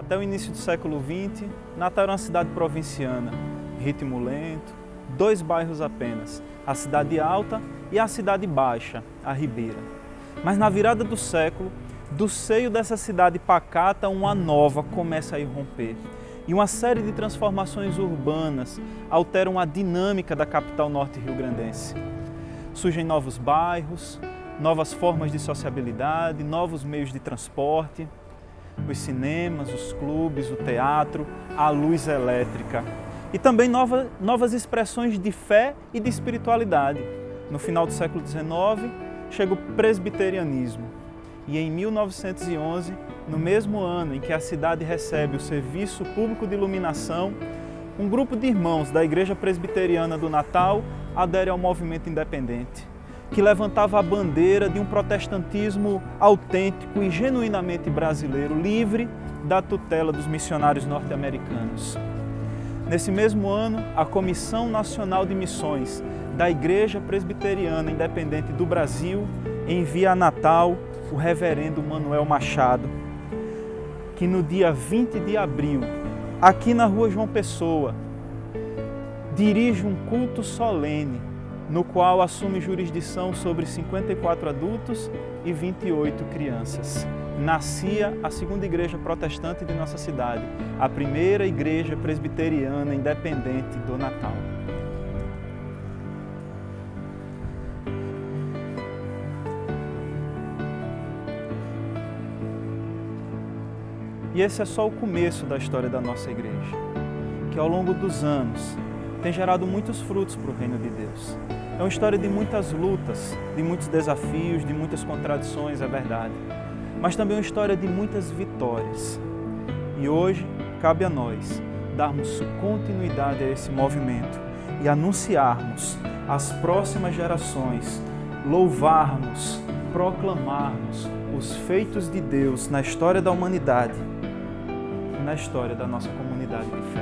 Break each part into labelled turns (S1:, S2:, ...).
S1: Até o início do século XX, Natal era uma cidade provinciana, ritmo lento, 2 bairros apenas, a Cidade Alta e a Cidade Baixa, a Ribeira. Mas na virada do século, do seio dessa cidade pacata, uma nova começa a irromper. E uma série de transformações urbanas alteram a dinâmica da capital norte-riograndense. Surgem novos bairros, novas formas de sociabilidade, novos meios de transporte, os cinemas, os clubes, o teatro, a luz elétrica. E também novas expressões de fé e de espiritualidade. No final do século XIX, chega o presbiterianismo. E em 1911, no mesmo ano em que a cidade recebe o Serviço Público de Iluminação, um grupo de irmãos da Igreja Presbiteriana do Natal adere ao movimento independente, que levantava a bandeira de um protestantismo autêntico e genuinamente brasileiro, livre da tutela dos missionários norte-americanos. Nesse mesmo ano, a Comissão Nacional de Missões da Igreja Presbiteriana Independente do Brasil envia a Natal o reverendo Manuel Machado, que no dia 20 de abril, aqui na Rua João Pessoa, dirige um culto solene, no qual assume jurisdição sobre 54 adultos e 28 crianças. Nascia a segunda igreja protestante de nossa cidade, a primeira igreja presbiteriana independente do Natal. E esse é só o começo da história da nossa igreja, que ao longo dos anos tem gerado muitos frutos para o reino de Deus. É uma história de muitas lutas, de muitos desafios, de muitas contradições, é verdade. Mas também uma história de muitas vitórias. E hoje cabe a nós darmos continuidade a esse movimento e anunciarmos às próximas gerações, louvarmos, proclamarmos os feitos de Deus na história da humanidade, na história da nossa comunidade de fé.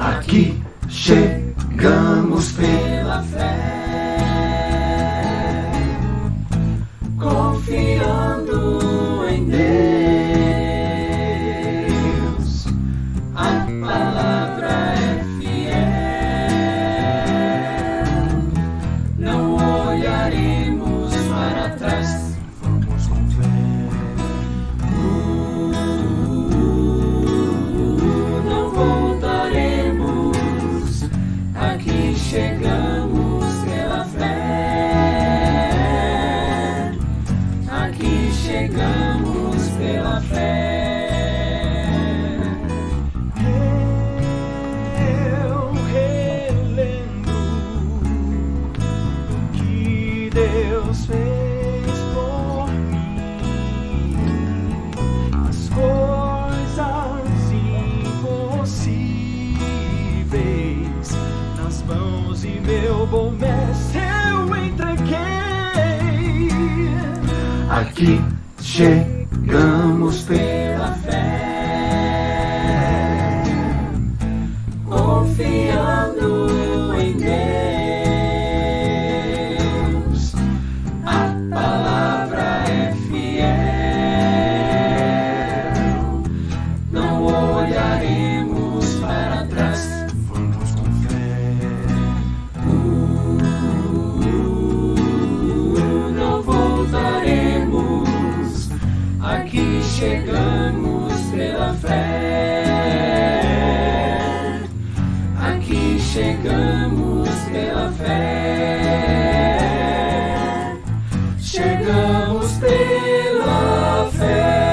S2: Aqui chegamos pela fé, confiando em Deus. A palavra é fiel, não olharemos para trás, vamos com fé. Não voltaremos, aqui chegamos pela fé, aqui chegamos pela fé. Eu relembro o que Deus fez por mim, as coisas impossíveis nas mãos de meu bom mestre eu entreguei. Aqui chegamos pela fé, confiando em Deus. A palavra é fiel, não olharemos para trás, vamos com fé. Não voltaremos, aqui chegamos pela fé, aqui chegamos pela fé, chegamos pela fé.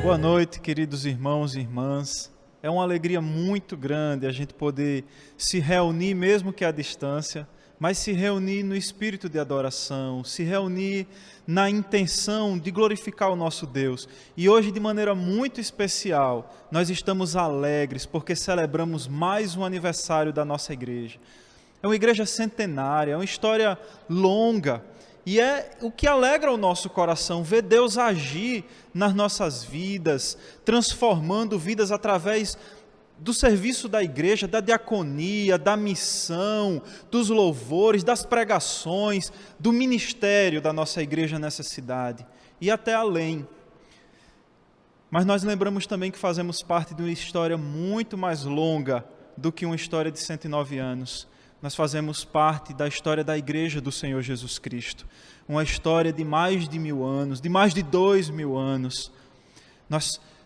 S1: Boa noite, queridos irmãos e irmãs. É uma alegria muito grande a gente poder se reunir, mesmo que à distância, mas se reunir no espírito de adoração, se reunir na intenção de glorificar o nosso Deus. E hoje, de maneira muito especial, nós estamos alegres porque celebramos mais um aniversário da nossa igreja. É uma igreja centenária, é uma história longa, e é o que alegra o nosso coração, ver Deus agir nas nossas vidas, transformando vidas através do serviço da igreja, da diaconia, da missão, dos louvores, das pregações, do ministério da nossa igreja nessa cidade e até além. Mas nós lembramos também que fazemos parte de uma história muito mais longa do que uma história de 109 anos. Nós fazemos parte da história da igreja do Senhor Jesus Cristo, uma história de mais de 1000 anos, de mais de 2000 anos.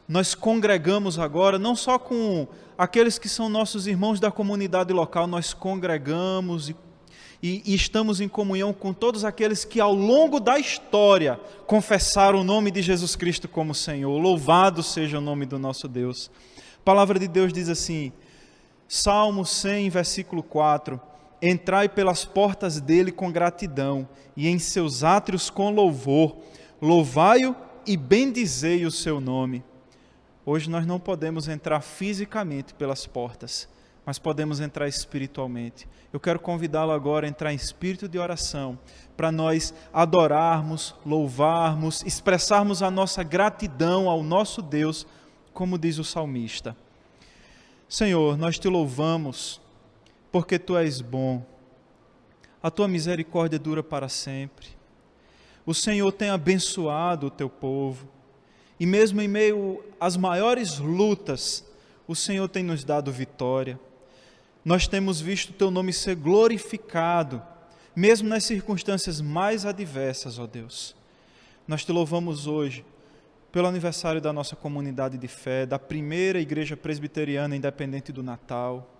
S1: Nós congregamos agora, não só com aqueles que são nossos irmãos da comunidade local, nós congregamos e estamos em comunhão com todos aqueles que ao longo da história confessaram o nome de Jesus Cristo como Senhor. Louvado seja o nome do nosso Deus. A palavra de Deus diz assim, Salmo 100, versículo 4, entrai pelas portas dele com gratidão e em seus átrios com louvor, louvai-o e bendizei o seu nome. Hoje nós não podemos entrar fisicamente pelas portas, mas podemos entrar espiritualmente. Eu quero convidá-lo agora a entrar em espírito de oração, para nós adorarmos, louvarmos, expressarmos a nossa gratidão ao nosso Deus, como diz o salmista. Senhor, nós te louvamos, porque Tu és bom. A Tua misericórdia dura para sempre. O Senhor tem abençoado o Teu povo. E mesmo em meio às maiores lutas, o Senhor tem nos dado vitória. Nós temos visto o Teu nome ser glorificado, mesmo nas circunstâncias mais adversas, ó Deus. Nós Te louvamos hoje pelo aniversário da nossa comunidade de fé, da primeira igreja presbiteriana independente do Natal,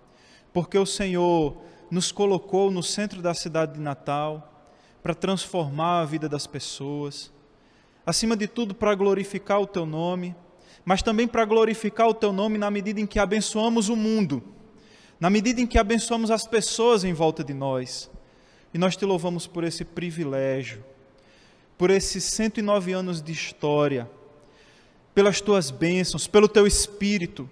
S1: porque o Senhor nos colocou no centro da cidade de Natal para transformar a vida das pessoas, acima de tudo para glorificar o Teu nome, mas também para glorificar o Teu nome na medida em que abençoamos o mundo, na medida em que abençoamos as pessoas em volta de nós. E nós Te louvamos por esse privilégio, por esses 109 anos de história, pelas Tuas bênçãos, pelo Teu Espírito.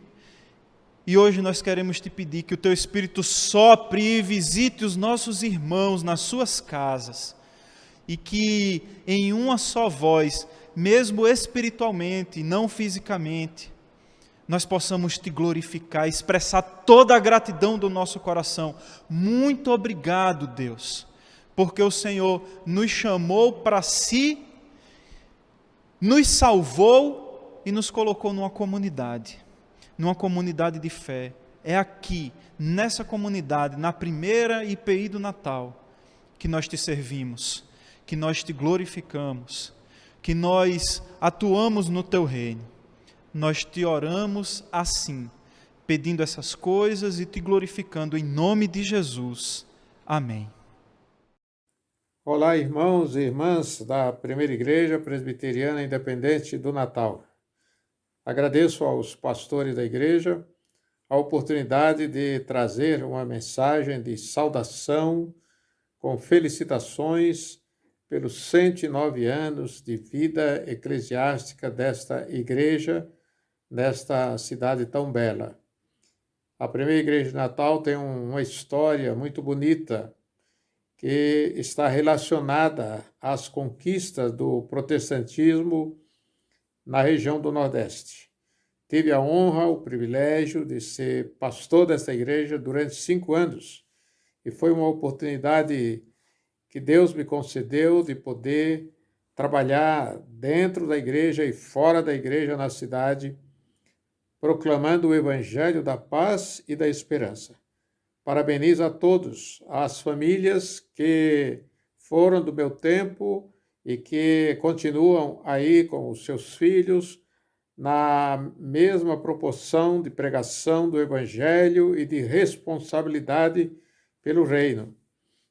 S1: E hoje nós queremos Te pedir que o Teu Espírito sopre e visite os nossos irmãos nas suas casas, e que em uma só voz, mesmo espiritualmente, não fisicamente, nós possamos Te glorificar, expressar toda a gratidão do nosso coração. Muito obrigado, Deus, porque o Senhor nos chamou para Si, nos salvou e nos colocou numa comunidade de fé. É aqui, nessa comunidade, na primeira IPI do Natal, que nós Te servimos, que nós Te glorificamos, que nós atuamos no Teu reino. Nós Te oramos assim, pedindo essas coisas e Te glorificando em nome de Jesus. Amém.
S3: Olá, irmãos e irmãs da Primeira Igreja Presbiteriana Independente do Natal. Agradeço aos pastores da igreja a oportunidade de trazer uma mensagem de saudação com felicitações pelos 109 anos de vida eclesiástica desta igreja, nesta cidade tão bela. A Primeira Igreja de Natal tem uma história muito bonita que está relacionada às conquistas do protestantismo na região do Nordeste. Tive a honra, o privilégio de ser pastor dessa igreja durante 5 anos e foi uma oportunidade que Deus me concedeu de poder trabalhar dentro da igreja e fora da igreja na cidade, proclamando o Evangelho da paz e da esperança. Parabenizo a todos, as famílias que foram do meu tempo e que continuam aí com os seus filhos na mesma proporção de pregação do Evangelho e de responsabilidade pelo reino.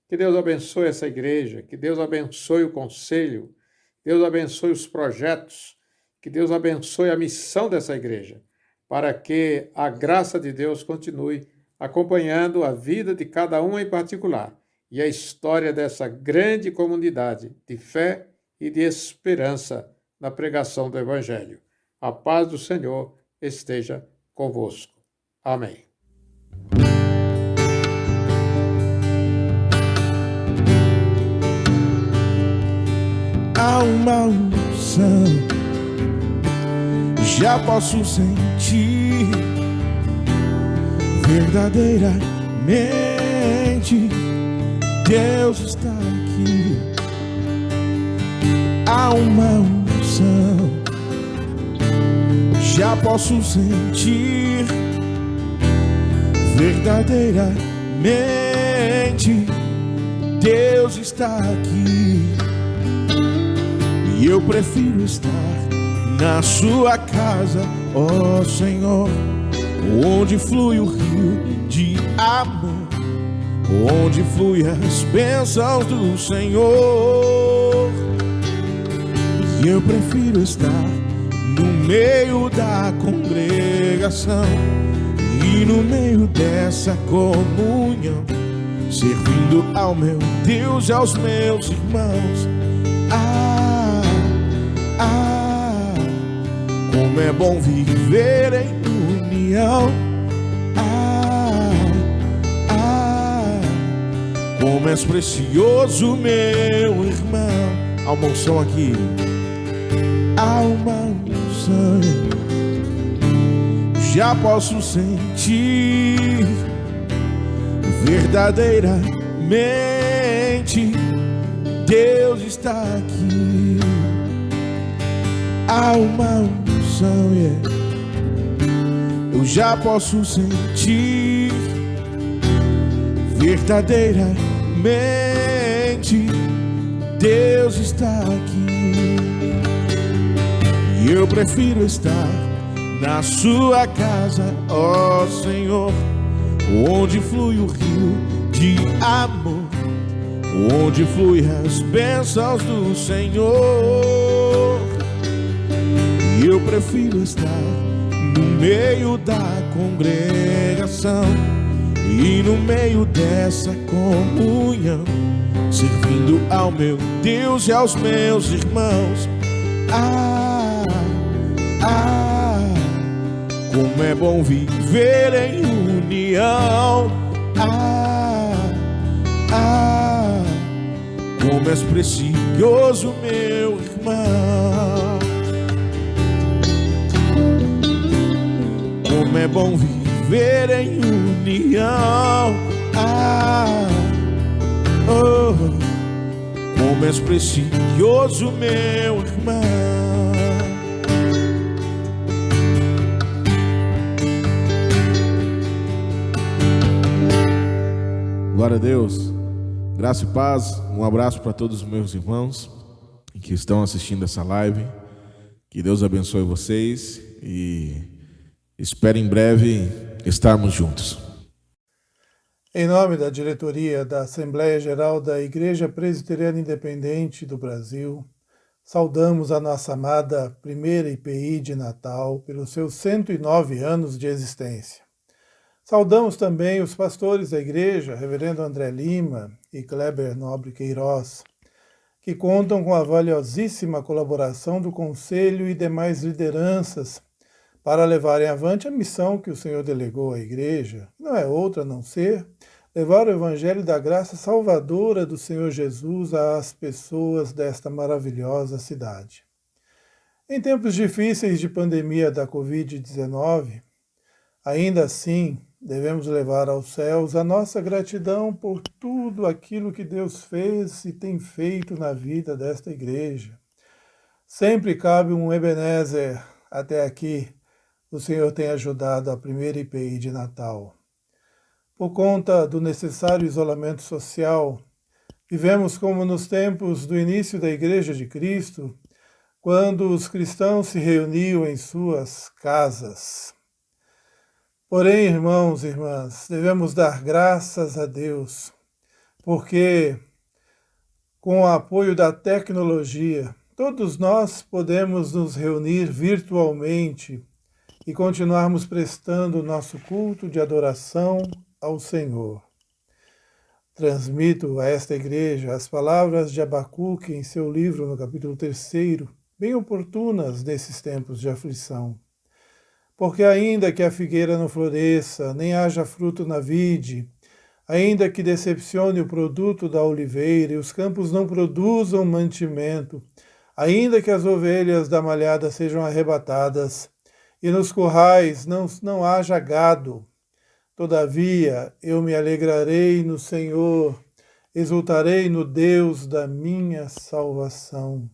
S3: Que Deus abençoe essa igreja, que Deus abençoe o conselho, que Deus abençoe os projetos, que Deus abençoe a missão dessa igreja, para que a graça de Deus continue acompanhando a vida de cada um em particular e a história dessa grande comunidade de fé e de esperança na pregação do Evangelho. A paz do Senhor esteja convosco. Amém.
S4: Há uma unção, já posso sentir verdadeiramente Deus está aqui. Há uma unção, já posso sentir verdadeiramente Deus está aqui. E eu prefiro estar na sua casa, ó Senhor, onde flui o rio de amor, onde flui as bênçãos do Senhor. E eu prefiro estar no meio da congregação e no meio dessa comunhão, servindo ao meu Deus e aos meus irmãos. Como é bom viver em união. Como és precioso, meu irmão. Há uma unção aqui. Há uma unção, já posso sentir verdadeiramente Deus está aqui. Há uma unção, eu já posso sentir verdadeiramente Deus está aqui. E eu prefiro estar na sua casa, ó Senhor, onde flui o rio de amor, onde flui as bênçãos do Senhor. E eu prefiro estar no meio da congregação e no meio dessa comunhão, servindo ao meu Deus e aos meus irmãos. Como é bom viver em união. Como és precioso, meu irmão. Como é bom viver em união. Como és precioso, meu irmão. Glória a Deus. Graça e paz. Um abraço para todos os meus irmãos que estão assistindo essa live. Que Deus abençoe vocês e espero em breve estarmos juntos.
S5: Em nome da diretoria da Assembleia Geral da Igreja Presbiteriana Independente do Brasil, saudamos a nossa amada primeira IPI de Natal pelos seus 109 anos de existência. Saudamos também os pastores da igreja, Reverendo André Lima e Kleber Nobre Queiroz, que contam com a valiosíssima colaboração do Conselho e demais lideranças para levarem avante a missão que o Senhor delegou à igreja, que não é outra a não ser levar o Evangelho da graça salvadora do Senhor Jesus às pessoas desta maravilhosa cidade. Em tempos difíceis de pandemia da Covid-19, ainda assim, devemos levar aos céus a nossa gratidão por tudo aquilo que Deus fez e tem feito na vida desta igreja. Sempre cabe um Ebenezer. Até aqui, o Senhor tem ajudado a primeira IPI de Natal. Por conta do necessário isolamento social, vivemos como nos tempos do início da Igreja de Cristo, quando os cristãos se reuniam em suas casas. Porém, irmãos e irmãs, devemos dar graças a Deus, porque com o apoio da tecnologia, todos nós podemos nos reunir virtualmente e continuarmos prestando o nosso culto de adoração ao Senhor. Transmito a esta igreja as palavras de Abacuque em seu livro, no capítulo 3, bem oportunas nesses tempos de aflição. Porque ainda que a figueira não floresça, nem haja fruto na vide, ainda que decepcione o produto da oliveira e os campos não produzam mantimento, ainda que as ovelhas da malhada sejam arrebatadas e nos currais não haja gado, todavia eu me alegrarei no Senhor, exultarei no Deus da minha salvação.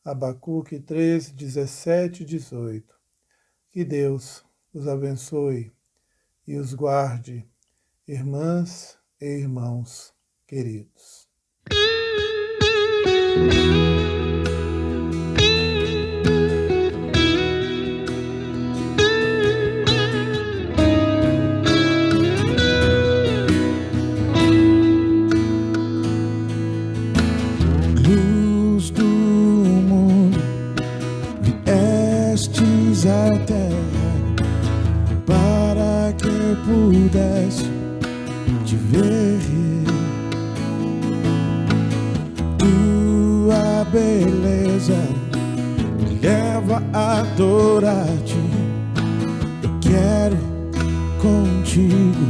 S5: Abacuque 3, 17 e 18. Que Deus os abençoe e os guarde, irmãs e irmãos queridos.
S4: Luz do mundo, viestes à terra para que eu pudesse te ver. Tua beleza me leva a adorar-te. Eu quero contigo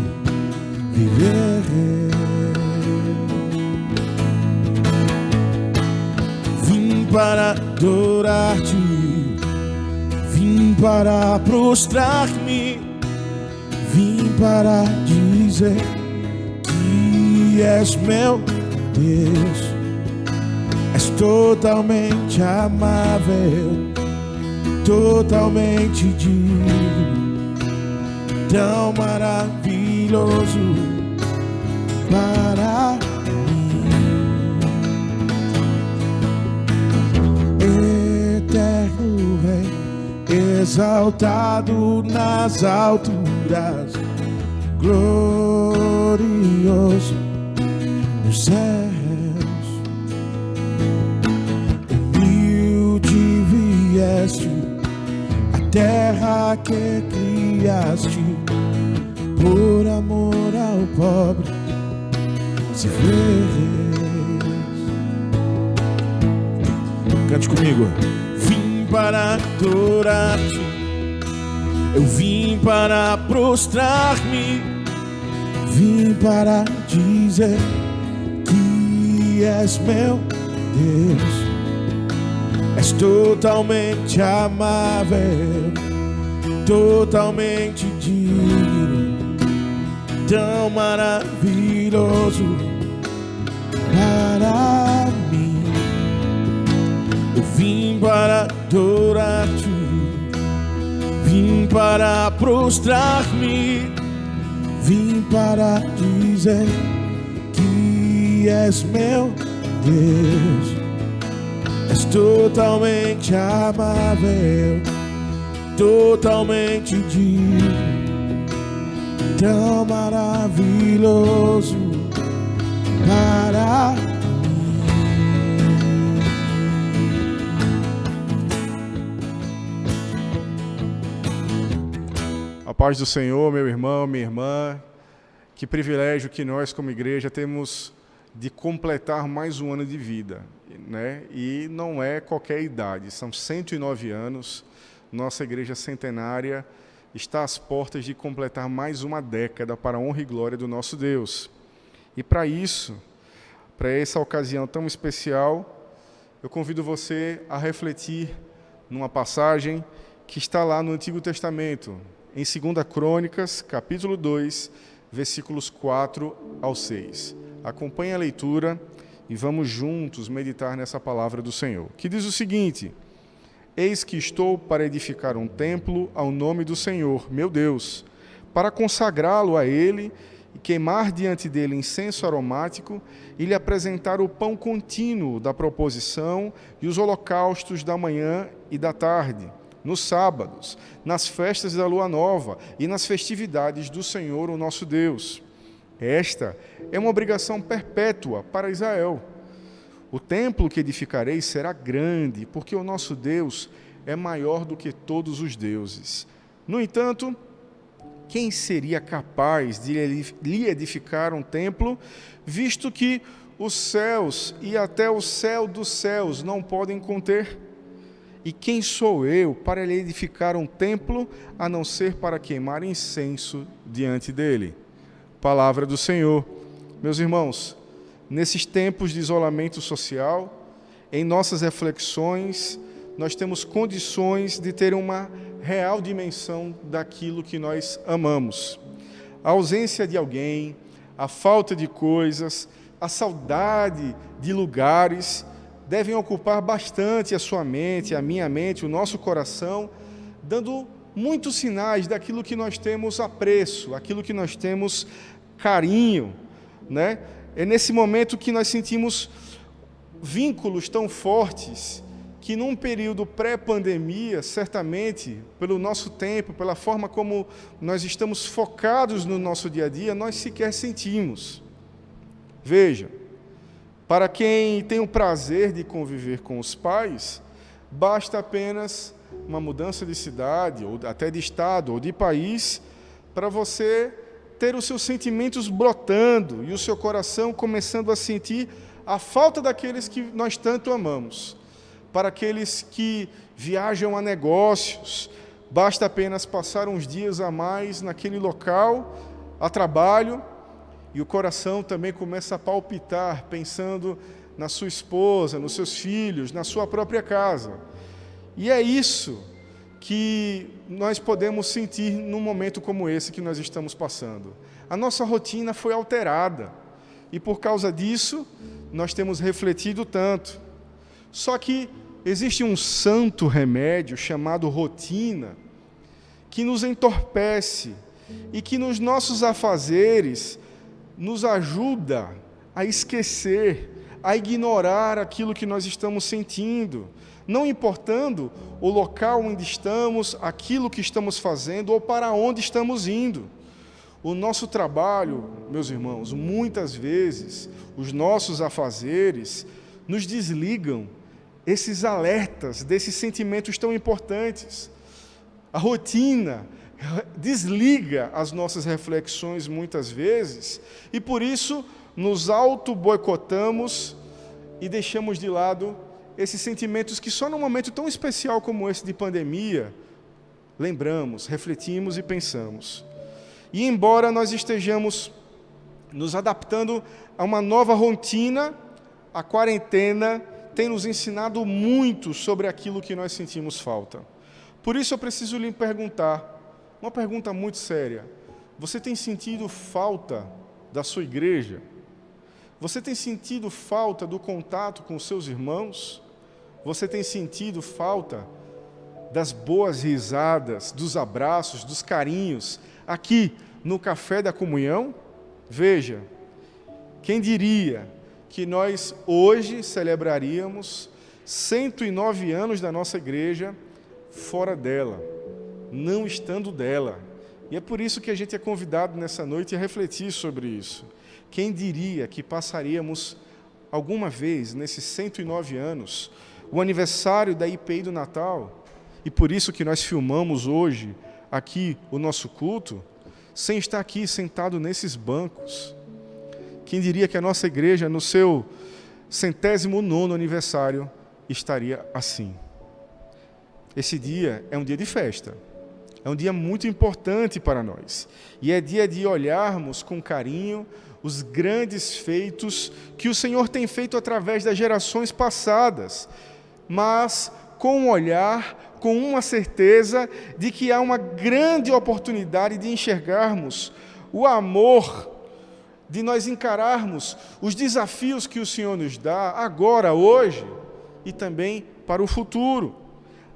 S4: viver. Vim para adorar-te, vim para prostrar-me, vim para dizer que és meu Deus. És totalmente amável, totalmente digno, tão maravilhoso para mim. Eterno Rei, exaltado nas alturas, glorioso nos céus. A terra que criaste, por amor ao pobre se fez. Cante comigo. Vim para adorar-te, eu vim para prostrar-me, vim para dizer que és meu Deus. És totalmente amável, totalmente digno, tão maravilhoso para mim. Eu vim para adorar-te, vim para prostrar-me, vim para dizer que és meu Deus. És totalmente amável, totalmente digno, tão maravilhoso para mim.
S6: A paz do Senhor, meu irmão, minha irmã. Que privilégio que nós, como igreja, temos de completar mais um ano de vida, né? E não é qualquer idade, são 109 anos, nossa igreja centenária está às portas de completar mais uma década para a honra e glória do nosso Deus. E para isso, para essa ocasião tão especial, eu convido você a refletir numa passagem que está lá no Antigo Testamento, em 2 Crônicas, capítulo 2, versículos 4 ao 6. Acompanhe a leitura e vamos juntos meditar nessa palavra do Senhor, que diz o seguinte: Eis que estou para edificar um templo ao nome do Senhor, meu Deus, para consagrá-lo a Ele e queimar diante dele incenso aromático e lhe apresentar o pão contínuo da proposição e os holocaustos da manhã e da tarde, nos sábados, nas festas da lua nova e nas festividades do Senhor, o nosso Deus. Esta é uma obrigação perpétua para Israel. O templo que edificarei será grande, porque o nosso Deus é maior do que todos os deuses. No entanto, quem seria capaz de lhe edificar um templo, visto que os céus e até o céu dos céus não podem conter? E quem sou eu para lhe edificar um templo, a não ser para queimar incenso diante dele? Palavra do Senhor. Meus irmãos, nesses tempos de isolamento social, em nossas reflexões, nós temos condições de ter uma real dimensão daquilo que nós amamos. A ausência de alguém, a falta de coisas, a saudade de lugares devem ocupar bastante a sua mente, a minha mente, o nosso coração, dando muitos sinais daquilo que nós temos apreço, aquilo que nós temos carinho, né? É nesse momento que nós sentimos vínculos tão fortes que num período pré-pandemia, certamente, pelo nosso tempo, pela forma como nós estamos focados no nosso dia a dia, nós sequer sentimos. Veja, para quem tem o prazer de conviver com os pais, basta apenas uma mudança de cidade, ou até de estado, ou de país, para você ter os seus sentimentos brotando e o seu coração começando a sentir a falta daqueles que nós tanto amamos. Para aqueles que viajam a negócios, basta apenas passar uns dias a mais naquele local, a trabalho, e o coração também começa a palpitar, pensando na sua esposa, nos seus filhos, na sua própria casa. E é isso que nós podemos sentir num momento como esse que nós estamos passando. A nossa rotina foi alterada, e por causa disso, nós temos refletido tanto. Só que existe um santo remédio chamado rotina, que nos entorpece e que nos nossos afazeres nos ajuda a esquecer, a ignorar aquilo que nós estamos sentindo, não importando o local onde estamos, aquilo que estamos fazendo ou para onde estamos indo. O nosso trabalho, meus irmãos, muitas vezes, os nossos afazeres nos desligam esses alertas, desses sentimentos tão importantes. A rotina desliga as nossas reflexões muitas vezes e, por isso, nos auto-boicotamos e deixamos de lado esses sentimentos que só num momento tão especial como esse de pandemia, lembramos, refletimos e pensamos. E embora nós estejamos nos adaptando a uma nova rotina, a quarentena tem nos ensinado muito sobre aquilo que nós sentimos falta. Por isso eu preciso lhe perguntar, uma pergunta muito séria. Você tem sentido falta da sua igreja? Você tem sentido falta do contato com os seus irmãos? Você tem sentido falta das boas risadas, dos abraços, dos carinhos, aqui no Café da Comunhão? Veja, quem diria que nós hoje celebraríamos 109 anos da nossa igreja fora dela, não estando dela. E é por isso que a gente é convidado nessa noite a refletir sobre isso. Quem diria que passaríamos alguma vez, nesses 109 anos, o aniversário da IPI do Natal, e por isso que nós filmamos hoje aqui o nosso culto, sem estar aqui sentado nesses bancos. Quem diria que a nossa igreja, no seu 109º aniversário, estaria assim? Esse dia é um dia de festa, é um dia muito importante para nós, e é dia de olharmos com carinho os grandes feitos que o Senhor tem feito através das gerações passadas, mas com um olhar, com uma certeza de que há uma grande oportunidade de enxergarmos o amor, de nós encararmos os desafios que o Senhor nos dá agora, hoje, e também para o futuro.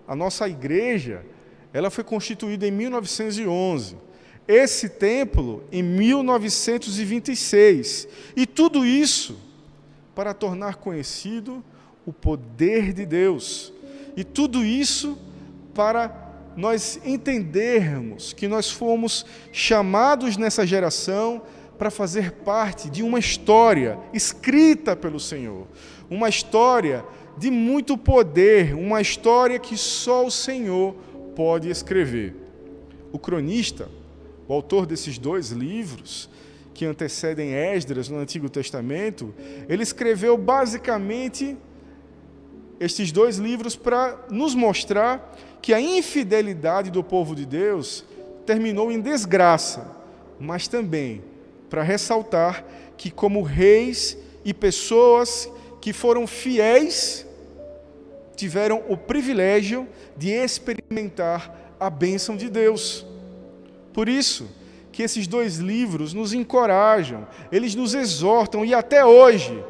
S6: A nossa igreja, ela foi constituída em 1911. Esse templo em 1926. E tudo isso para tornar conhecido o poder de Deus. E tudo isso para nós entendermos que nós fomos chamados nessa geração para fazer parte de uma história escrita pelo Senhor, uma história de muito poder, uma história que só o Senhor pode escrever. o cronista, o autor desses 2 livros, que antecedem Esdras no Antigo Testamento, ele escreveu basicamente estes 2 livros para nos mostrar que a infidelidade do povo de Deus terminou em desgraça, mas também para ressaltar que, como reis e pessoas que foram fiéis, tiveram o privilégio de experimentar a bênção de Deus. Por isso que esses 2 livros nos encorajam, eles nos exortam, e até hoje,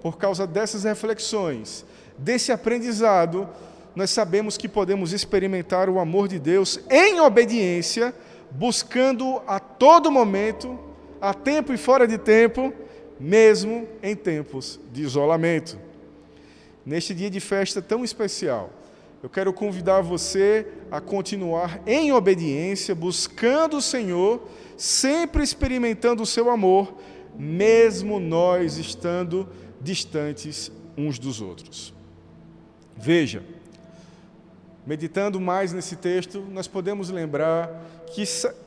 S6: por causa dessas reflexões, desse aprendizado, nós sabemos que podemos experimentar o amor de Deus em obediência, buscando a todo momento, a tempo e fora de tempo, mesmo em tempos de isolamento. Neste dia de festa tão especial, eu quero convidar você a continuar em obediência, buscando o Senhor, sempre experimentando o seu amor, mesmo nós estando distantes uns dos outros. Veja, meditando mais nesse texto, nós podemos lembrar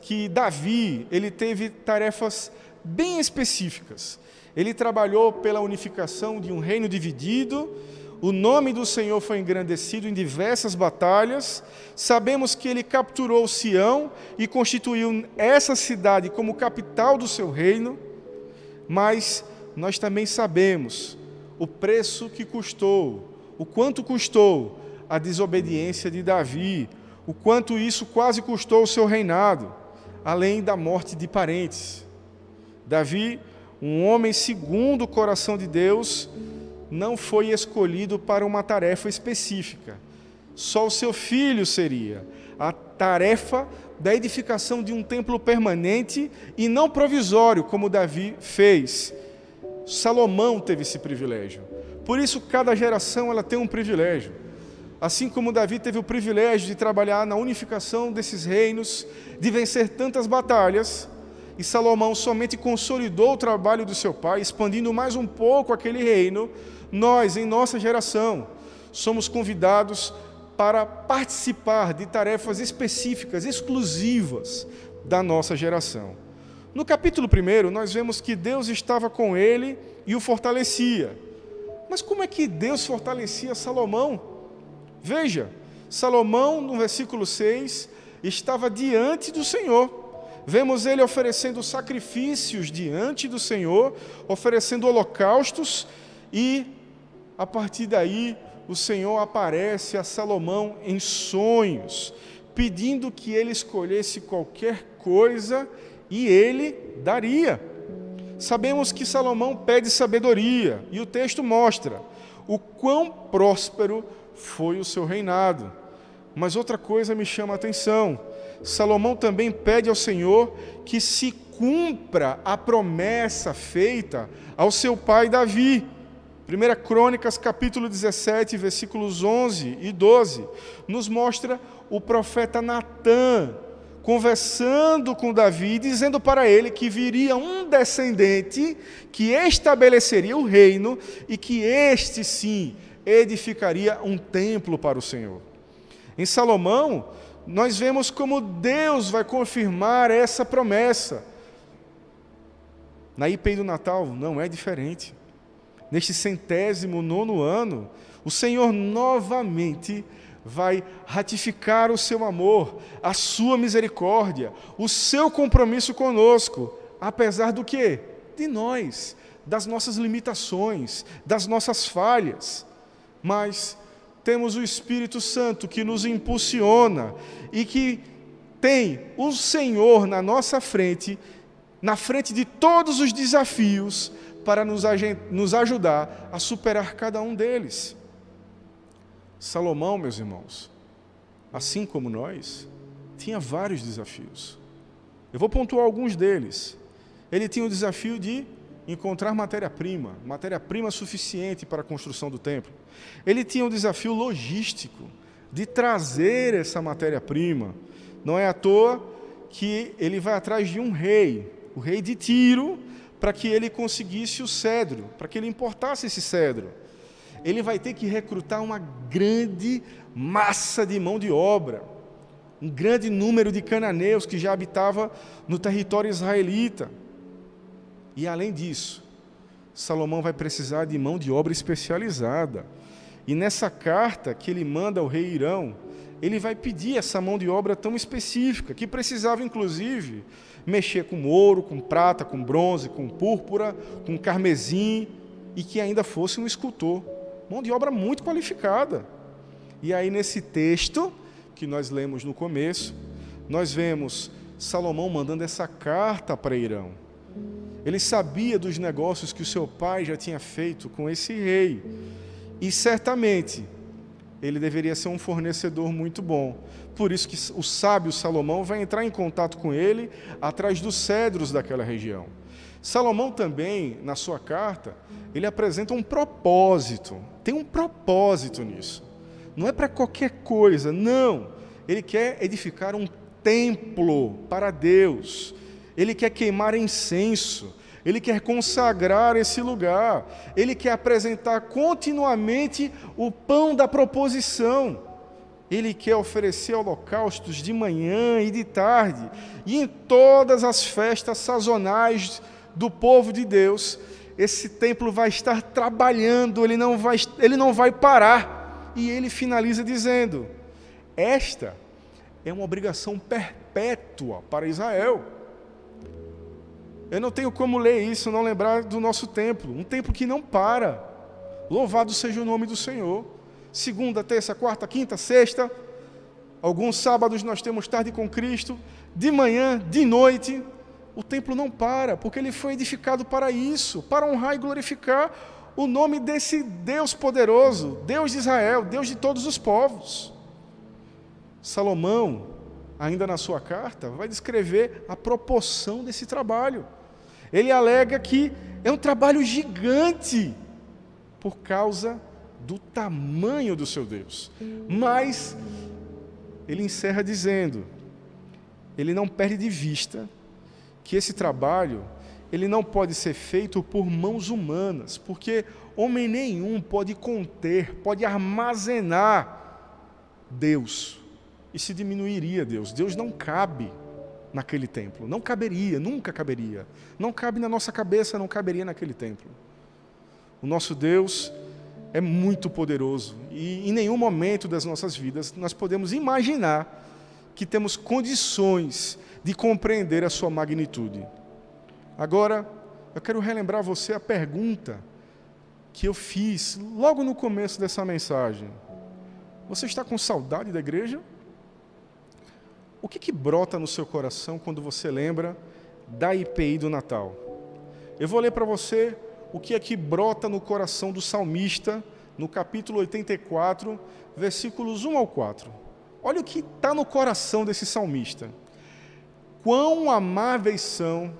S6: que Davi, ele teve tarefas bem específicas. Ele trabalhou pela unificação de um reino dividido, o nome do Senhor foi engrandecido em diversas batalhas. Sabemos que ele capturou Sião e constituiu essa cidade como capital do seu reino, mas nós também sabemos o preço que custou, o quanto custou a desobediência de Davi, o quanto isso quase custou o seu reinado, além da morte de parentes. Davi, um homem segundo o coração de Deus, não foi escolhido para uma tarefa específica. Só o seu filho seria a tarefa da edificação de um templo permanente e não provisório, como Davi fez. Salomão teve esse privilégio. Por isso, cada geração ela tem um privilégio. Assim como Davi teve o privilégio de trabalhar na unificação desses reinos, de vencer tantas batalhas, e Salomão somente consolidou o trabalho do seu pai, expandindo mais um pouco aquele reino, nós, em nossa geração, somos convidados para participar de tarefas específicas, exclusivas da nossa geração. No capítulo 1, nós vemos que Deus estava com ele e o fortalecia. Mas como é que Deus fortalecia Salomão? Veja, Salomão, no versículo 6, estava diante do Senhor. Vemos ele oferecendo sacrifícios diante do Senhor, oferecendo holocaustos, e a partir daí o Senhor aparece a Salomão em sonhos, pedindo que ele escolhesse qualquer coisa e ele daria. Sabemos que Salomão pede sabedoria, e o texto mostra o quão próspero foi o seu reinado. Mas outra coisa me chama a atenção. Salomão também pede ao Senhor que se cumpra a promessa feita ao seu pai Davi. 1 Crônicas, capítulo 17, versículos 11 e 12, nos mostra o profeta Natã conversando com Davi, dizendo para ele que viria um descendente que estabeleceria o reino e que este, sim, edificaria um templo para o Senhor. Em Salomão, nós vemos como Deus vai confirmar essa promessa. Na IPI do Natal não é diferente. Neste 109º ano, o Senhor novamente vai ratificar o seu amor, a sua misericórdia, o seu compromisso conosco, apesar do quê? De nós, das nossas limitações, das nossas falhas. Mas temos o Espírito Santo que nos impulsiona e que tem o Senhor na nossa frente, na frente de todos os desafios, para nos ajudar a superar cada um deles. Salomão, meus irmãos, assim como nós, tinha vários desafios. Eu vou pontuar alguns deles. Ele tinha o desafio de encontrar matéria-prima suficiente para a construção do templo. Ele tinha o desafio logístico de trazer essa matéria-prima. Não é à toa que ele vai atrás de um rei, o rei de Tiro, para que ele conseguisse o cedro, para que ele importasse esse cedro. Ele vai ter que recrutar uma grande massa de mão de obra. um grande número de cananeus que já habitava no território israelita. E além disso, Salomão vai precisar de mão de obra especializada. E nessa carta que ele manda ao rei Hirão, ele vai pedir essa mão de obra tão específica, que precisava inclusive mexer com ouro, com prata, com bronze, com púrpura, com carmesim, e que ainda fosse um escultor. Mão de obra muito qualificada. E aí nesse texto que nós lemos no começo, nós vemos Salomão mandando essa carta para Hirão. Ele sabia dos negócios que o seu pai já tinha feito com esse rei. E certamente ele deveria ser um fornecedor muito bom. Por isso que o sábio Salomão vai entrar em contato com ele atrás dos cedros daquela região. Salomão também, na sua carta, ele apresenta um propósito. Tem um propósito nisso. Não é para qualquer coisa, não. Ele quer edificar um templo para Deus. Ele quer queimar incenso. Ele quer consagrar esse lugar. Ele quer apresentar continuamente o pão da proposição. Ele quer oferecer holocaustos de manhã e de tarde. E em todas as festas sazonais do povo de Deus, esse templo vai estar trabalhando, ele não vai parar. E ele finaliza dizendo: esta é uma obrigação perpétua para Israel. Eu não tenho como ler isso, não lembrar do nosso templo, um templo que não para. Louvado seja o nome do Senhor. Segunda, terça, quarta, quinta, sexta, alguns sábados nós temos tarde com Cristo, de manhã, de noite, o templo não para, porque ele foi edificado para isso, para honrar e glorificar o nome desse Deus poderoso, Deus de Israel, Deus de todos os povos. Salomão, ainda na sua carta, vai descrever a proporção desse trabalho. Ele alega que é um trabalho gigante por causa do tamanho do seu Deus. Mas ele encerra dizendo, ele não perde de vista que esse trabalho, ele não pode ser feito por mãos humanas, porque homem nenhum pode conter, pode armazenar Deus. E se diminuiria Deus. Deus não cabe naquele templo. Não caberia, nunca caberia. Não cabe na nossa cabeça, não caberia naquele templo. O nosso Deus é muito poderoso. E em nenhum momento das nossas vidas nós podemos imaginar que temos condições de compreender a sua magnitude. Agora, eu quero relembrar você a pergunta que eu fiz logo no começo dessa mensagem. Você está com saudade da igreja? O que brota no seu coração quando você lembra da IPI do Natal? Eu vou ler para você o que é que brota no coração do salmista, no capítulo 84, versículos 1 ao 4. Olha o que está no coração desse salmista. Quão amáveis são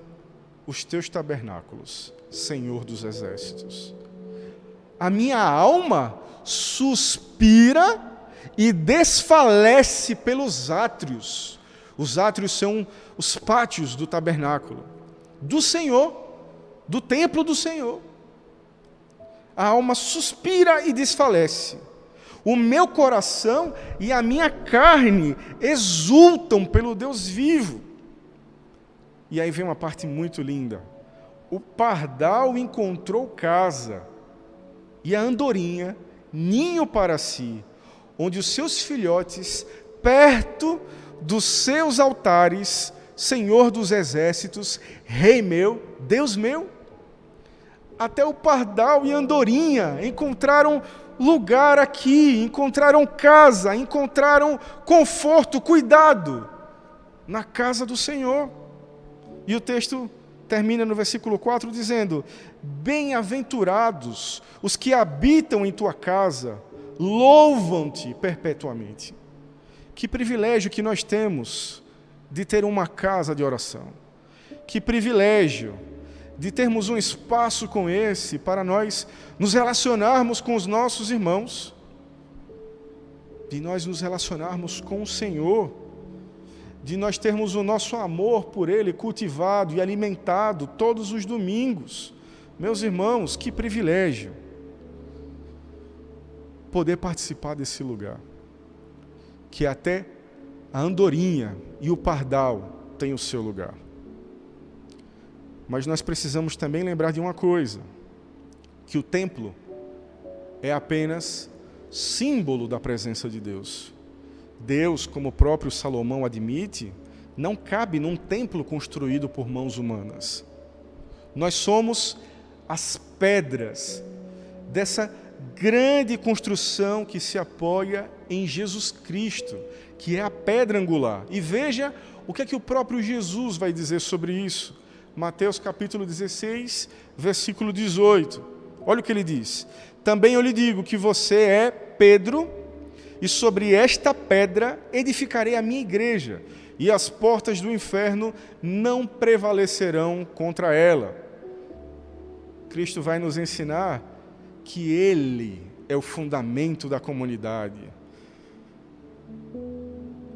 S6: os teus tabernáculos, Senhor dos exércitos. A minha alma suspira e desfalece pelos átrios. Os átrios são os pátios do tabernáculo, do Senhor, do templo do Senhor. A alma suspira e desfalece. O meu coração e a minha carne exultam pelo Deus vivo. E aí vem uma parte muito linda. O pardal encontrou casa, e a andorinha ninho para si, onde os seus filhotes, perto dos seus altares, Senhor dos exércitos, Rei meu, Deus meu. Até o pardal e a andorinha encontraram lugar aqui, encontraram casa, encontraram conforto, cuidado na casa do Senhor. E o texto termina no versículo 4 dizendo: bem-aventurados os que habitam em tua casa, louvam-te perpetuamente. Que privilégio que nós temos de ter uma casa de oração. Que privilégio de termos um espaço como esse para nós nos relacionarmos com os nossos irmãos, de nós nos relacionarmos com o Senhor, de nós termos o nosso amor por Ele cultivado e alimentado todos os domingos. Meus irmãos, que privilégio poder participar desse lugar, que até a andorinha e o pardal têm o seu lugar. Mas nós precisamos também lembrar de uma coisa, que o templo é apenas símbolo da presença de Deus. Deus, como o próprio Salomão admite, não cabe num templo construído por mãos humanas. Nós somos as pedras dessa grande construção que se apoia em Jesus Cristo, que é a pedra angular. E veja o que é que o próprio Jesus vai dizer sobre isso. Mateus capítulo 16, versículo 18. Olha o que ele diz. Também eu lhe digo que você é Pedro, e sobre esta pedra edificarei a minha igreja, e as portas do inferno não prevalecerão contra ela. Cristo vai nos ensinar que Ele é o fundamento da comunidade,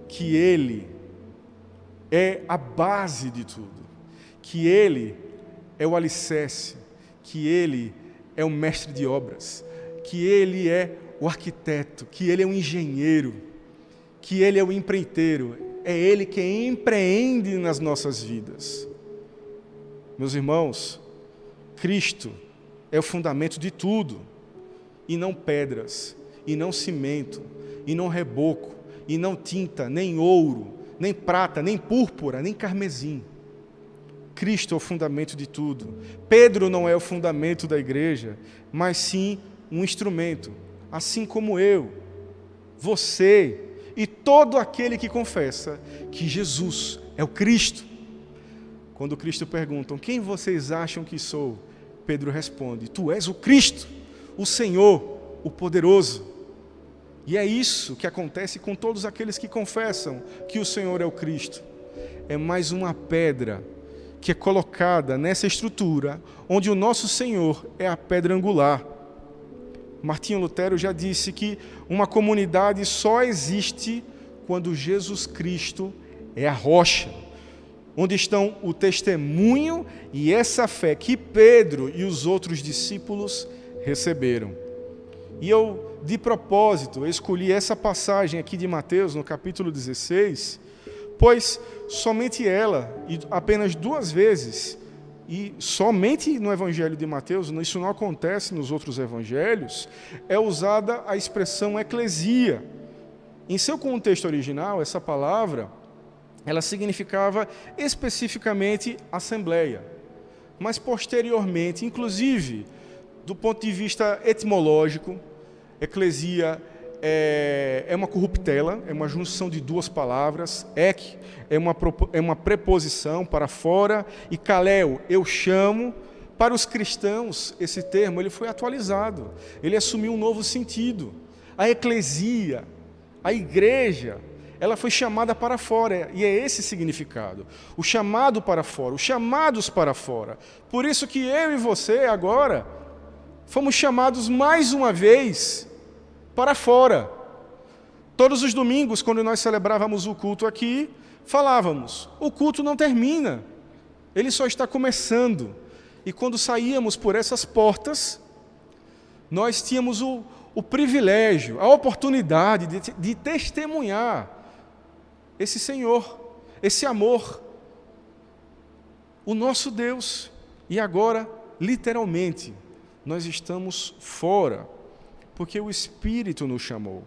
S6: que Ele é a base de tudo, que Ele é o alicerce, que Ele é o mestre de obras, que Ele é o arquiteto, que Ele é o engenheiro, que Ele é o empreiteiro, é Ele quem empreende nas nossas vidas. Meus irmãos, Cristo é o fundamento de tudo, e não pedras, e não cimento, e não reboco, e não tinta, nem ouro, nem prata, nem púrpura, nem carmesim. Cristo é o fundamento de tudo. Pedro não é o fundamento da igreja, mas sim um instrumento, assim como eu, você e todo aquele que confessa que Jesus é o Cristo. Quando Cristo pergunta, quem vocês acham que sou? Pedro responde, tu és o Cristo, o Senhor, o poderoso. E é isso que acontece com todos aqueles que confessam que o Senhor é o Cristo. É mais uma pedra que é colocada nessa estrutura, onde o nosso Senhor é a pedra angular. Martinho Lutero já disse que uma comunidade só existe quando Jesus Cristo é a rocha, onde estão o testemunho e essa fé que Pedro e os outros discípulos receberam. E eu, de propósito, escolhi essa passagem aqui de Mateus, no capítulo 16, pois somente ela, e apenas 2 vezes, e somente no Evangelho de Mateus, isso não acontece nos outros evangelhos, é usada a expressão eclesia. Em seu contexto original, essa palavra, ela significava especificamente assembleia. Mas posteriormente, inclusive, do ponto de vista etimológico, eclesia é uma corruptela, é uma junção de 2 palavras. Ek é uma preposição para fora, e kaleo, eu chamo. Para os cristãos, esse termo ele foi atualizado, ele assumiu um novo sentido. A eclesia, a igreja, ela foi chamada para fora, e é esse significado, o chamado para fora, os chamados para fora. Por isso que eu e você agora fomos chamados mais uma vez para fora. Todos os domingos, quando nós celebrávamos o culto aqui, falávamos, o culto não termina, ele só está começando. E quando saíamos por essas portas, nós tínhamos o privilégio, a oportunidade de testemunhar esse Senhor, esse amor, o nosso Deus. E agora, literalmente, nós estamos fora, porque o Espírito nos chamou.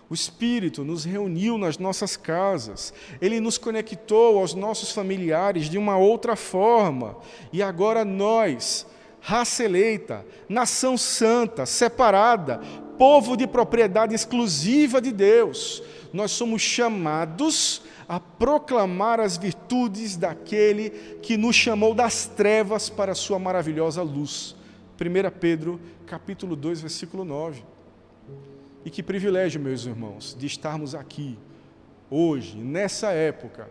S6: O Espírito nos reuniu nas nossas casas, Ele nos conectou aos nossos familiares de uma outra forma, e agora nós, raça eleita, nação santa, separada, povo de propriedade exclusiva de Deus, nós somos chamados a proclamar as virtudes daquele que nos chamou das trevas para a sua maravilhosa luz. 1 Pedro, capítulo 2, versículo 9. E que privilégio, meus irmãos, de estarmos aqui, hoje, nessa época,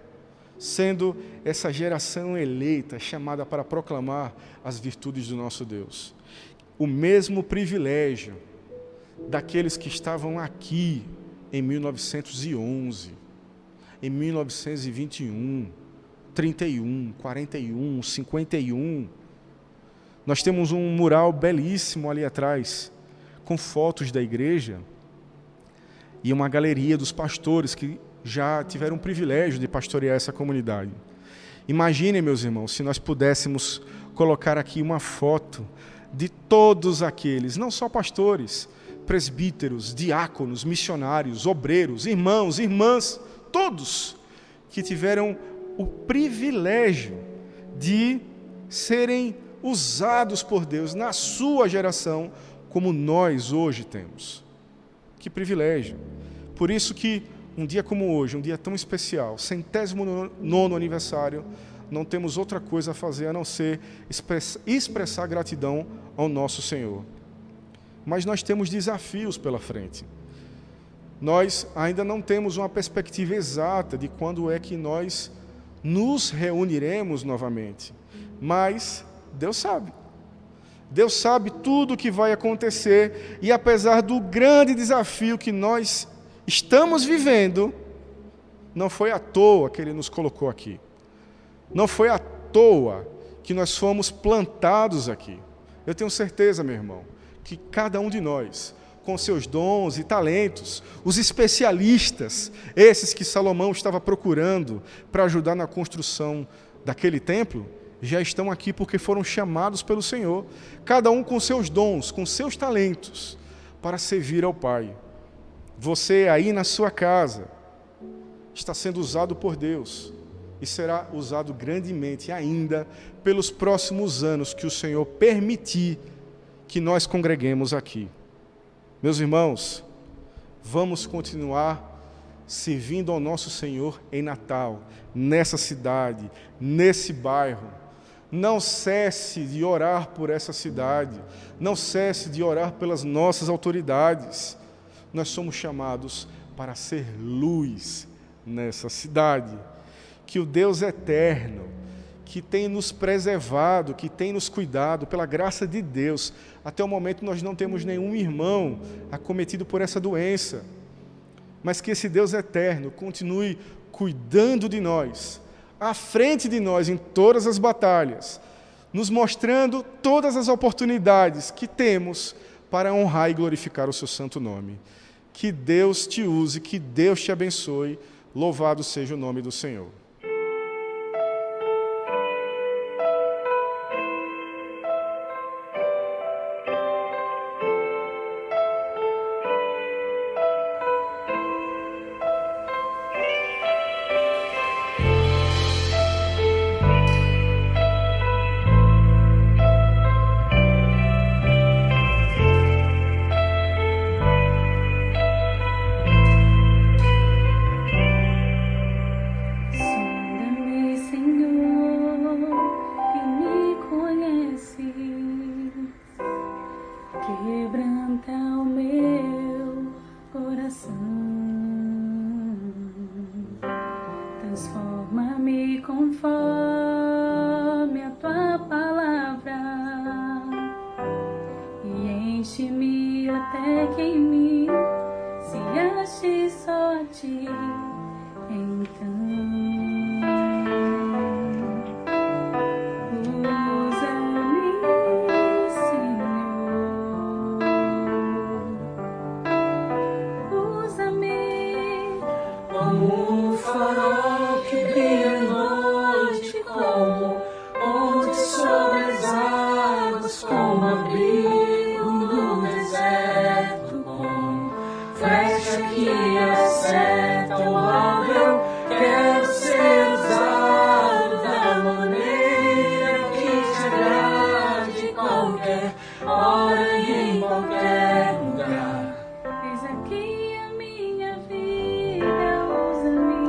S6: sendo essa geração eleita, chamada para proclamar as virtudes do nosso Deus. O mesmo privilégio daqueles que estavam aqui em 1911, em 1921, 31, 41, 51. Nós temos um mural belíssimo ali atrás, com fotos da igreja, e uma galeria dos pastores que já tiveram o privilégio de pastorear essa comunidade. Imaginem, meus irmãos, se nós pudéssemos colocar aqui uma foto de todos aqueles, não só pastores, presbíteros, diáconos, missionários, obreiros, irmãos, irmãs, todos que tiveram o privilégio de serem usados por Deus na sua geração, como nós hoje temos. Que privilégio! Por isso que um dia como hoje, um dia tão especial, 109º aniversário, não temos outra coisa a fazer a não ser expressar gratidão ao nosso Senhor. Mas nós temos desafios pela frente. Nós ainda não temos uma perspectiva exata de quando é que nós nos reuniremos novamente. Mas Deus sabe. Deus sabe tudo o que vai acontecer, e apesar do grande desafio que nós estamos vivendo, não foi à toa que Ele nos colocou aqui. Não foi à toa que nós fomos plantados aqui. Eu tenho certeza, meu irmão, que cada um de nós, com seus dons e talentos, os especialistas, esses que Salomão estava procurando para ajudar na construção daquele templo, já estão aqui porque foram chamados pelo Senhor, cada um com seus dons, com seus talentos, para servir ao Pai. Você aí na sua casa está sendo usado por Deus e será usado grandemente ainda pelos próximos anos que o Senhor permitir que nós congreguemos aqui. Meus irmãos, vamos continuar servindo ao nosso Senhor em Natal, nessa cidade, nesse bairro. Não cesse de orar por essa cidade, não cesse de orar pelas nossas autoridades. Nós somos chamados para ser luz nessa cidade. Que o Deus eterno, que tem nos preservado, que tem nos cuidado, pela graça de Deus, até o momento nós não temos nenhum irmão acometido por essa doença, mas que esse Deus eterno continue cuidando de nós, à frente de nós em todas as batalhas, nos mostrando todas as oportunidades que temos para honrar e glorificar o seu santo nome. Que Deus te use, que Deus te abençoe, louvado seja o nome do Senhor.
S7: Transforma-me conforme a tua palavra e enche-me até que em mim se ache só a ti. Então usa-me, Senhor, usa-me
S2: como um farol que brilha à noite, como onde sobre as águas, como abrigo no deserto, como flecha que acerta o alvo. Eu quero ser usado da maneira que te agrade, qualquer hora e em qualquer lugar.
S7: Eis aqui a minha vida, usa-me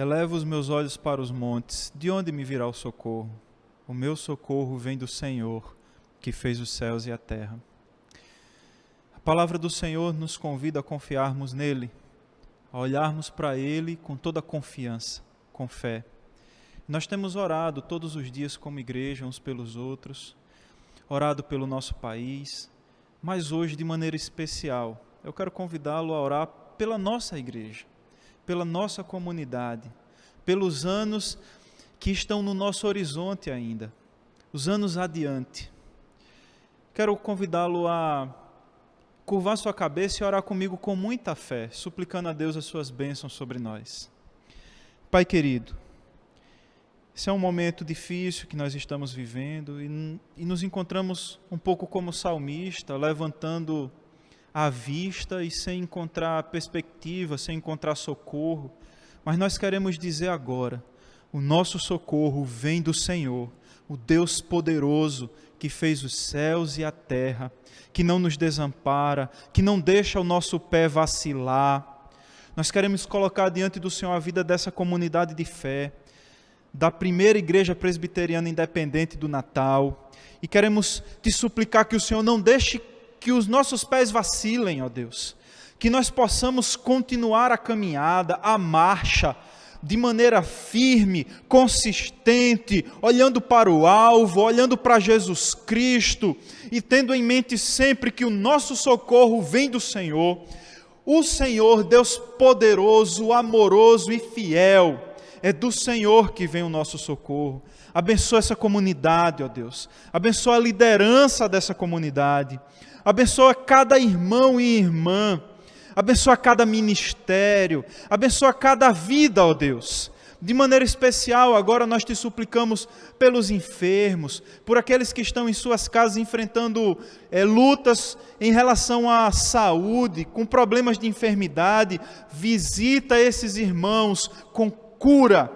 S1: Elevo os meus olhos para os montes, de onde me virá o socorro? O meu socorro vem do Senhor, que fez os céus e a terra. A palavra do Senhor nos convida a confiarmos nele, a olharmos para ele com toda confiança, com fé. Nós temos orado todos os dias como igreja, uns pelos outros, orado pelo nosso país, mas hoje, de maneira especial, eu quero convidá-lo a orar pela nossa igreja, pela nossa comunidade, pelos anos que estão no nosso horizonte ainda, os anos adiante. Quero convidá-lo a curvar sua cabeça e orar comigo com muita fé, suplicando a Deus as suas bênçãos sobre nós. Pai querido, esse é um momento difícil que nós estamos vivendo e nos encontramos um pouco como salmista, levantando a vista e sem encontrar perspectiva, sem encontrar socorro. Mas nós queremos dizer agora, o nosso socorro vem do Senhor, o Deus poderoso que fez os céus e a terra, que não nos desampara, que não deixa o nosso pé vacilar. Nós queremos colocar diante do Senhor a vida dessa comunidade de fé, da primeira igreja presbiteriana independente do Natal, e queremos te suplicar que o Senhor não deixe que os nossos pés vacilem, ó Deus, que nós possamos continuar a caminhada, a marcha, de maneira firme, consistente, olhando para o alvo, olhando para Jesus Cristo e tendo em mente sempre que o nosso socorro vem do Senhor. O Senhor, Deus poderoso, amoroso e fiel, é do Senhor que vem o nosso socorro. Abençoa essa comunidade, ó Deus. Abençoa a liderança dessa comunidade. Abençoa cada irmão e irmã. Abençoa cada ministério, abençoa cada vida, ó Deus. De maneira especial, agora nós te suplicamos pelos enfermos, por aqueles que estão em suas casas enfrentando lutas em relação à saúde, com problemas de enfermidade. Visita esses irmãos com cura,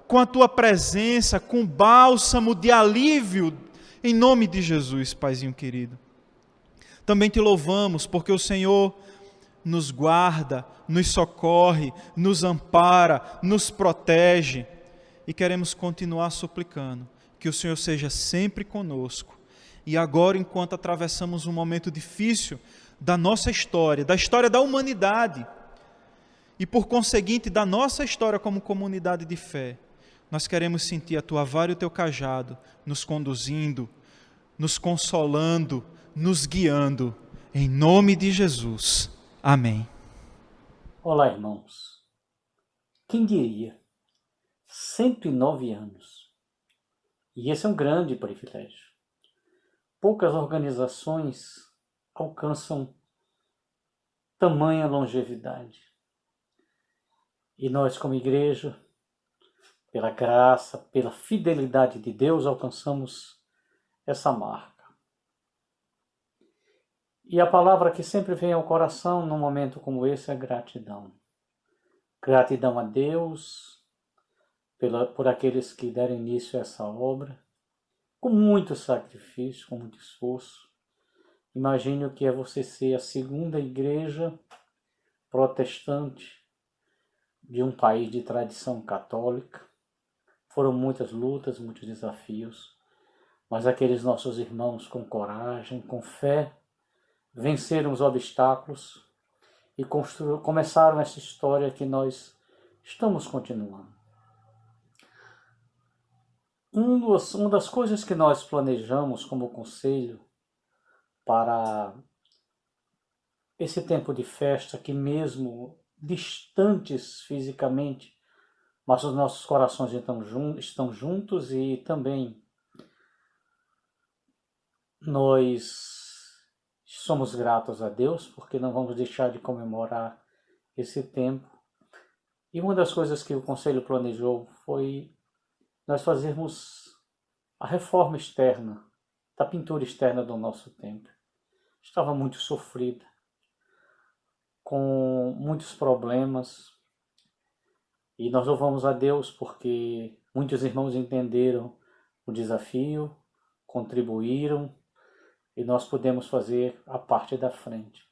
S1: com a tua presença, com bálsamo de alívio, em nome de Jesus, Paizinho querido. Também te louvamos porque o Senhor nos guarda, nos socorre, nos ampara, nos protege, e queremos continuar suplicando que o Senhor seja sempre conosco. E agora, enquanto atravessamos um momento difícil da nossa história, da história da humanidade, e por conseguinte da nossa história como comunidade de fé, nós queremos sentir a tua vara e o teu cajado nos conduzindo, nos consolando, nos guiando, em nome de Jesus. Amém.
S8: Olá, irmãos. Quem diria? 109 anos. E esse é um grande privilégio. Poucas organizações alcançam tamanha longevidade. E nós, como igreja, pela graça, pela fidelidade de Deus, alcançamos essa marca. E a palavra que sempre vem ao coração num momento como esse é gratidão. Gratidão a Deus por aqueles que deram início a essa obra, com muito sacrifício, com muito esforço. Imagine o que é você ser a segunda igreja protestante de um país de tradição católica. Foram muitas lutas, muitos desafios, mas aqueles nossos irmãos com coragem, com fé, venceram os obstáculos e começaram essa história que nós estamos continuando. Uma das coisas que nós planejamos como conselho para esse tempo de festa, que mesmo distantes fisicamente, mas os nossos corações estão juntos, e também nós somos gratos a Deus porque não vamos deixar de comemorar esse tempo. E uma das coisas que o Conselho planejou foi nós fazermos a reforma externa, da pintura externa do nosso templo. Estava muito sofrida, com muitos problemas, e nós louvamos a Deus porque muitos irmãos entenderam o desafio, contribuíram, e nós pudemos fazer a parte da frente.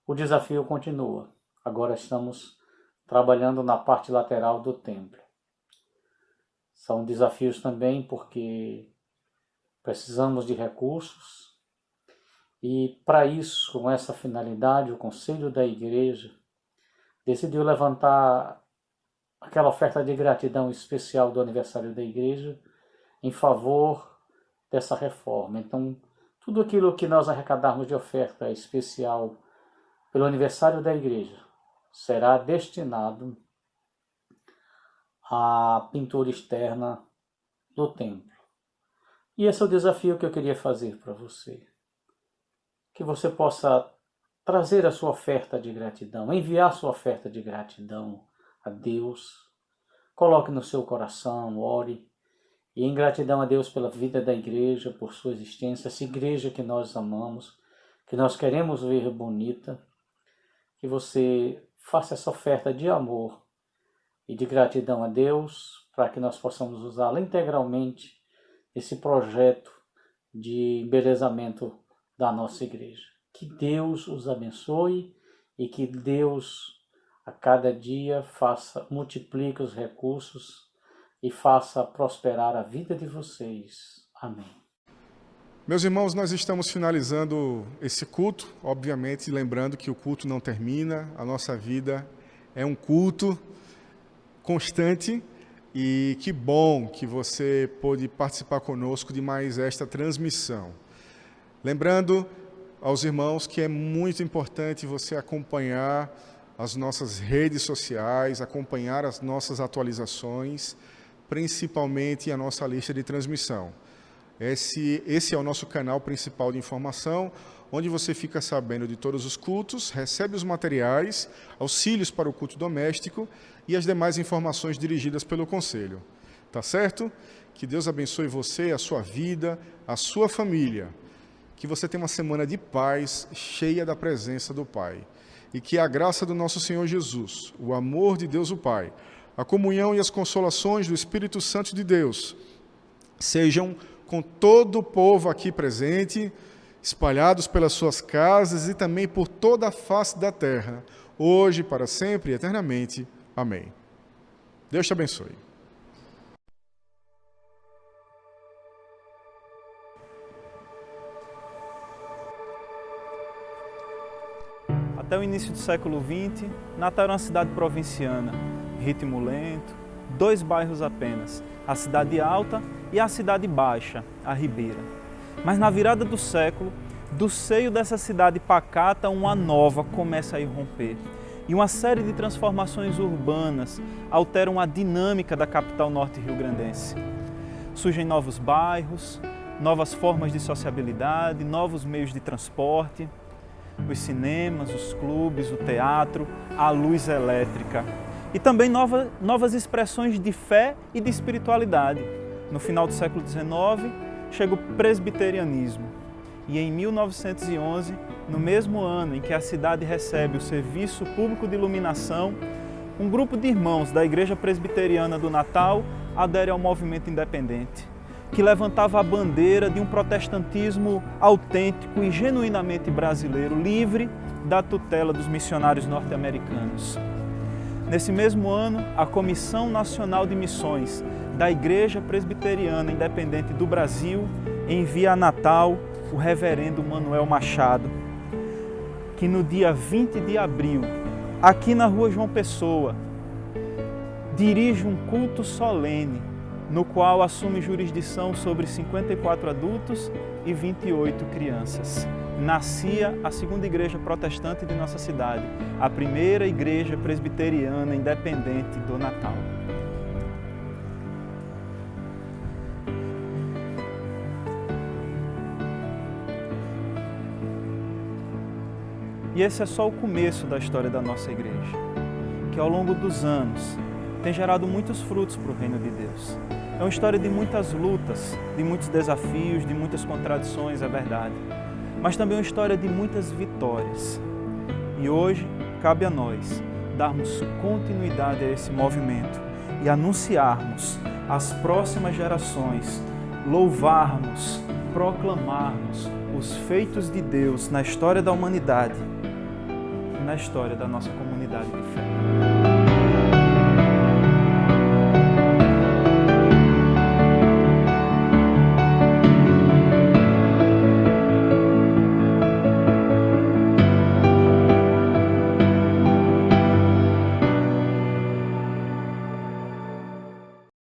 S8: O desafio continua. Agora estamos trabalhando na parte lateral do templo. São desafios também porque precisamos de recursos e, para isso, com essa finalidade, o Conselho da Igreja decidiu levantar aquela oferta de gratidão especial do aniversário da Igreja em favor dessa reforma. Então, tudo aquilo que nós arrecadarmos de oferta especial pelo aniversário da Igreja será destinado à pintura externa do templo. E esse é o desafio que eu queria fazer para você. Que você possa trazer a sua oferta de gratidão, enviar a sua oferta de gratidão a Deus. Coloque no seu coração, ore. E em gratidão a Deus pela vida da igreja, por sua existência, essa igreja que nós amamos, que nós queremos ver bonita, que você faça essa oferta de amor e de gratidão a Deus, para que nós possamos usá-la integralmente nesse projeto de embelezamento da nossa igreja. Que Deus os abençoe e que Deus a cada dia multiplique os recursos e faça prosperar a vida de vocês. Amém.
S6: Meus irmãos, nós estamos finalizando esse culto, obviamente lembrando que o culto não termina, a nossa vida é um culto constante e que bom que você pôde participar conosco de mais esta transmissão. Lembrando aos irmãos que é muito importante você acompanhar as nossas redes sociais, acompanhar as nossas atualizações, principalmente a nossa lista de transmissão. Esse é o nosso canal principal de informação, onde você fica sabendo de todos os cultos, recebe os materiais, auxílios para o culto doméstico e as demais informações dirigidas pelo Conselho. Tá certo? Que Deus abençoe você, a sua vida, a sua família. Que você tenha uma semana de paz, cheia da presença do Pai. E que a graça do nosso Senhor Jesus, o amor de Deus o Pai, a comunhão e as consolações do Espírito Santo de Deus sejam com todo o povo aqui presente, espalhados pelas suas casas e também por toda a face da terra, hoje, para sempre e eternamente. Amém. Deus te abençoe.
S1: Até o início do século XX, Natal era uma cidade provinciana, ritmo lento, 2 bairros apenas, a Cidade Alta e a Cidade Baixa, a Ribeira. Mas na virada do século, do seio dessa cidade pacata, uma nova começa a irromper. E uma série de transformações urbanas alteram a dinâmica da capital norte-riograndense. Surgem novos bairros, novas formas de sociabilidade, novos meios de transporte, os cinemas, os clubes, o teatro, a luz elétrica. E também novas expressões de fé e de espiritualidade. No final do século XIX, chega o presbiterianismo. E em 1911, no mesmo ano em que a cidade recebe o Serviço Público de Iluminação, um grupo de irmãos da Igreja Presbiteriana do Natal adere ao movimento independente, que levantava a bandeira de um protestantismo autêntico e genuinamente brasileiro, livre da tutela dos missionários norte-americanos. Nesse mesmo ano, a Comissão Nacional de Missões da Igreja Presbiteriana Independente do Brasil envia a Natal o reverendo Manuel Machado, que no dia 20 de abril, aqui na Rua João Pessoa, dirige um culto solene, no qual assume jurisdição sobre 54 adultos e 28 crianças. Nascia a segunda igreja protestante de nossa cidade, a primeira igreja presbiteriana independente do Natal. E esse é só o começo da história da nossa igreja, que ao longo dos anos tem gerado muitos frutos para o reino de Deus. É uma história de muitas lutas, de muitos desafios, de muitas contradições, é verdade. Mas também uma história de muitas vitórias. E hoje cabe a nós darmos continuidade a esse movimento e anunciarmos às próximas gerações, louvarmos, proclamarmos os feitos de Deus na história da humanidade, na história da nossa comunidade de fé.